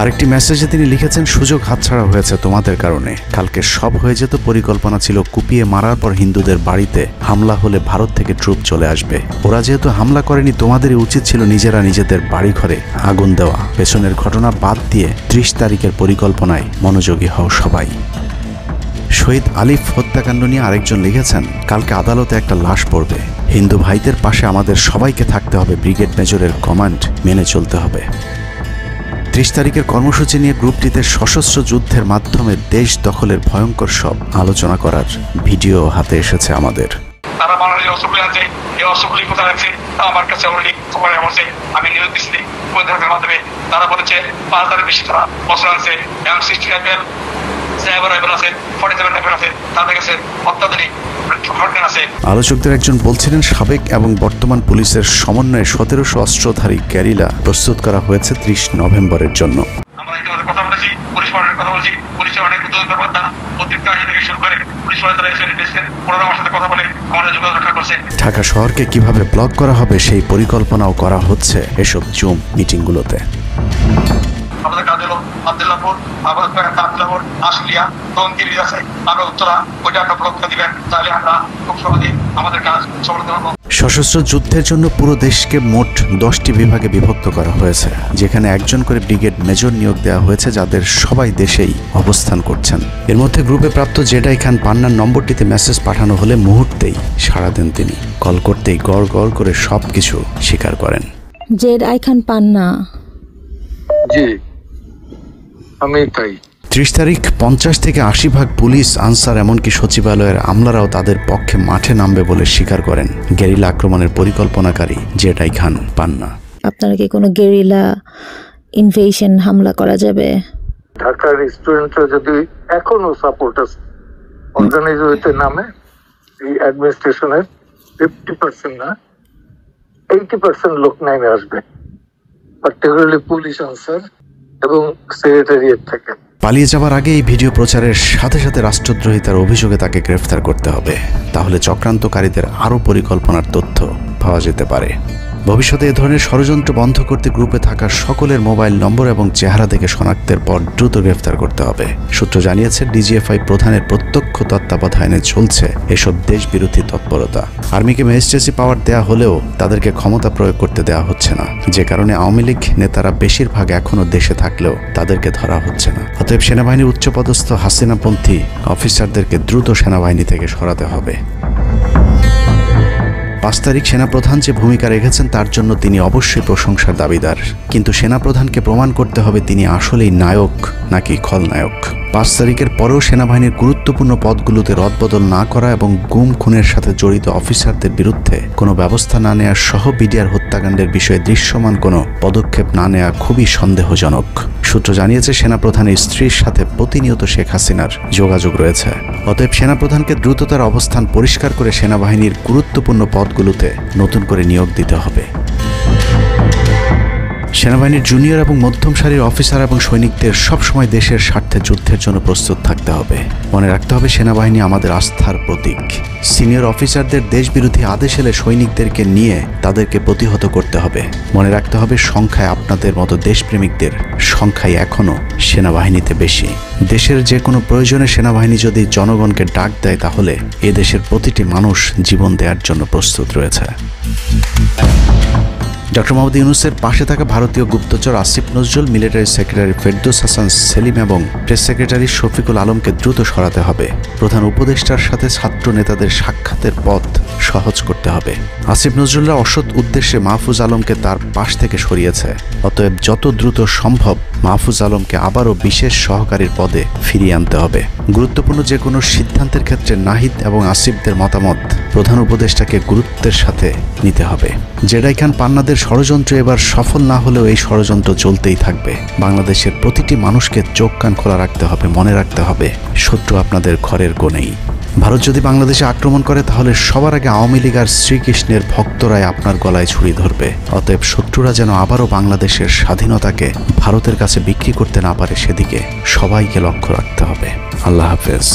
আরেকটি মেসেজে তিনি লিখেছেন, সুযোগ হাতছাড়া হয়েছে তোমাদের কারণে, কালকে সব হয়ে যেত। পরিকল্পনা ছিল কুপিয়ে মারার পর হিন্দুদের বাড়িতে হামলা হলে ভারত থেকে ট্রুপ চলে আসবে। ওরা যেহেতু হামলা করেনি, তোমাদেরই উচিত ছিল নিজেরা নিজেদের বাড়ি ঘরে আগুন দেওয়া। পেছনের ঘটনা বাদ দিয়ে 30 তারিখের পরিকল্পনায় মনোযোগী হও সবাই। শহীদ আলিফ হত্যাকাণ্ড নিয়ে আরেকজন লিখেছেন, কালকে আদালতে একটা লাশ পড়বে, হিন্দু ভাইদের পাশে আমাদের সবাইকে থাকতে হবে, ব্রিগেড মেজরের কমান্ড মেনে চলতে হবে। 30 তারিখের কর্মসূচি নিয়ে গ্রুপটিতে সশস্ত্র যুদ্ধের মাধ্যমে দেশ দখলের ভয়ঙ্কর সব আলোচনা করার ভিডিও হাতে এসেছে আমাদের। তারা বাংলাদেশের অস্ত্রগুলি আছে, এই অস্ত্রগুলি কোথায় আছে আমার কাছে অলরেডি খবর এসেছে। আমি নিউজ দিচ্ছি প্রতিনিধিদের মাধ্যমে, তারা বলেছে 5000-এর বেশি তারা অস্ত্র আছে, M60 রাইফেল, সাইবার রাইফেল আছে, 47 রাইফেল আছে, তাদের কাছে অত্যাধুনিক শটগান আছে। আলোচকদের একজন বলছিলেন, সাবেক এবং বর্তমান পুলিশের সমন্বয়ে 1700 অস্ত্রধারী গ্যারিলা প্রস্তুত করা হয়েছে 30 নভেম্বরের জন্য। আমরা ইতিমধ্যে কথা বলেছি, পুলিশ পার্টির কথা বলছি, পুলিশের অনেক কর্মকর্তা অতিরিক্ত আইন থেকে শুরু করে পুলিশ পার্টিরা এসে এসেছেন, ওনারা আমার সাথে কথা বলে আমাদের যোগাযোগ রক্ষা করছে। ঢাকা শহরকে কিভাবে ব্লক করা হবে সেই পরিকল্পনাও করা হচ্ছে এসব জুম মিটিংগুলোতে। আমাদের কাজ হলো আব্দুল্লাহপুর, আব্দুল্লাহপুর, আশুলিয়া, টঙ্গী আছে, আমরা উত্তরা ওইটা একটা ব্লক দিবেন, তাহলে আমরা খুব সহজে আমাদের কাজ সফলতা পাবো। সশস্ত্র যুদ্ধের জন্য পুরো দেশকে মোট 10টি বিভাগে বিভক্ত করা হয়েছে, যেখানে একজন করে ব্রিগেড মেজর নিয়োগ দেওয়া হয়েছে, যাদের সবাই দেশেই অবস্থান করছেন। এর মধ্যে গ্রুপে প্রাপ্ত জেডআই খান পান্নার নম্বরটিতে মেসেজ পাঠানো হলে মুহূর্তেই সাড়া দেন তিনি। কল করতেই গড় গড় করে সবকিছু স্বীকার করেন। জেডআই খান পান্না, জি আমি তাই। 30 তারিখ 50 থেকে 80 ভাগ পুলিশ, আনসার, এমনকি সচিবালয়ের আমলারাও তাদের পক্ষে মাঠে নামবে বলে স্বীকার করেন গেরিলা আক্রমণের পরিকল্পনাকারী জেডআই খান পান্না। আপনারা কি কোনো গেরিলা ইনভেশন হামলা করা যাবে? ঢাকার স্টুডেন্টরা যদি এখনো সাপোর্টার্স অর্গানাইজ হইতে নামে, এই অ্যাডমিনিস্ট্রেশনের 50% না 80% লোক নামে আসবে, পার্টিকুলারলি পুলিশ, আনসার এবং সেক্রেটারিয়েট থেকে। পালিয়ে যাবার আগে এই ভিডিও প্রচারের সাথে সাথে রাষ্ট্রদ্রোহিতার অভিযোগে তাকে গ্রেফতার করতে হবে, তাহলে চক্রান্তকারীদের আরও পরিকল্পনার তথ্য পাওয়া যেতে পারে। ভবিষ্যতে এ ধরনের ষড়যন্ত্র বন্ধ করতে গ্রুপে থাকা সকলের মোবাইল নম্বর এবং চেহারা দেখে শনাক্তের পর দ্রুত গ্রেফতার করতে হবে। সূত্র জানিয়েছে, ডিজিএফআই প্রধানের প্রত্যক্ষ তত্ত্বাবধানে চলছে এসব দেশবিরোধী তৎপরতা। আর্মিকে ম্যাজিস্ট্রেসি পাওয়ার দেয়া হলেও তাদেরকে ক্ষমতা প্রয়োগ করতে দেওয়া হচ্ছে না, যে কারণে আওয়ামী লীগ নেতারা বেশিরভাগ এখনও দেশে থাকলেও তাদেরকে ধরা হচ্ছে না। অতএব সেনাবাহিনীর উচ্চপদস্থ হাসিনাপন্থী অফিসারদেরকে দ্রুত সেনাবাহিনী থেকে সরাতে হবে। 5 তারিখ সেনাপ্রধান যে ভূমিকা রেখেছেন তার জন্য তিনি অবশ্যই প্রশংসার দাবিদার, কিন্তু সেনাপ্রধানকে প্রমাণ করতে হবে তিনি আসলেই নায়ক নাকি খলনায়ক। 5 তারিখের পরেও সেনাবাহিনীর গুরুত্বপূর্ণ পদগুলোতে রদবদল না করা এবং গুম খুনের সাথে জড়িত অফিসারদের বিরুদ্ধে কোনো ব্যবস্থা না নেওয়া সহ বিডিআর হত্যাকাণ্ডের বিষয়ে দৃশ্যমান কোনো পদক্ষেপ না নেওয়া খুবই সন্দেহজনক। সূত্র জানিয়েছে, সেনাপ্রধানের স্ত্রীর সাথে প্রতিনিয়ত শেখ হাসিনার যোগাযোগ রয়েছে। অতএব সেনাপ্রধানকে দ্রুত তার অবস্থান পরিষ্কার করে সেনাবাহিনীর গুরুত্বপূর্ণ পদগুলোতে নতুন করে নিয়োগ দিতে হবে। সেনাবাহিনীর জুনিয়র এবং মধ্যম সারির অফিসার এবং সৈনিকদের সবসময় দেশের স্বার্থে যুদ্ধের জন্য প্রস্তুত থাকতে হবে। মনে রাখতে হবে সেনাবাহিনী আমাদের আস্থার প্রতীক। সিনিয়র অফিসারদের দেশবিরোধী আদেশ এলে সৈনিকদেরকে নিয়ে তাদেরকে প্রতিহত করতে হবে। মনে রাখতে হবে সংখ্যায় আপনাদের মতো দেশপ্রেমিকদের সংখ্যায় এখনও সেনাবাহিনীতে বেশি। দেশের যে কোনো প্রয়োজনে সেনাবাহিনী যদি জনগণকে ডাক দেয় তাহলে এ দেশের প্রতিটি মানুষ জীবন দেওয়ার জন্য প্রস্তুত রয়েছে। ডক্টর মোহাম্মদ ইউনূসের পাশে থাকা ভারতীয় গুপ্তচর আসিফ নজরুল, মিলিটারি সেক্রেটারি ফেরদৌস হাসান সেলিম এবং প্রেস সেক্রেটারি শফিকুল আলমকে দ্রুত সরাতে হবে। প্রধান উপদেষ্টার সাথে ছাত্র নেতাদের সাক্ষাতের পথ সহজ করতে হবে। আসিফ নজরুলরা অসৎ উদ্দেশ্যে মাহফুজ আলমকে তার পাশ থেকে সরিয়েছে। অতএব যত দ্রুত সম্ভব মাহফুজ আলমকে আবারও বিশেষ সহকারীর পদে ফিরিয়ে আনতে হবে। গুরুত্বপূর্ণ যে কোনো সিদ্ধান্তের ক্ষেত্রে নাহিদ এবং আসিফদের মতামত প্রধান উপদেষ্টাকে গুরুত্বের সাথে নিতে হবে। জেডাই খান পান্নাদের ষড়যন্ত্র এবার সফল না হলেও এই ষড়যন্ত্র চলতেই থাকবে। বাংলাদেশের প্রতিটি মানুষকে চোখ কান খোলা রাখতে হবে, মনে রাখতে হবে শত্রু আপনাদের ঘরের কোণেই। ভারত যদি বাংলাদেশে আক্রমণ করে তাহলে সবার আগে আওয়ামী লীগ আর শ্রীকৃষ্ণের ভক্তরাই আপনার গলায় ছুরি ধরবে। অতএব শত্রুরা যেন আবারও বাংলাদেশের স্বাধীনতাকে ভারতের কাছে বিক্রি করতে না পারে সেদিকে সবাইকে লক্ষ্য রাখতে হবে। আল্লাহ হাফেজ।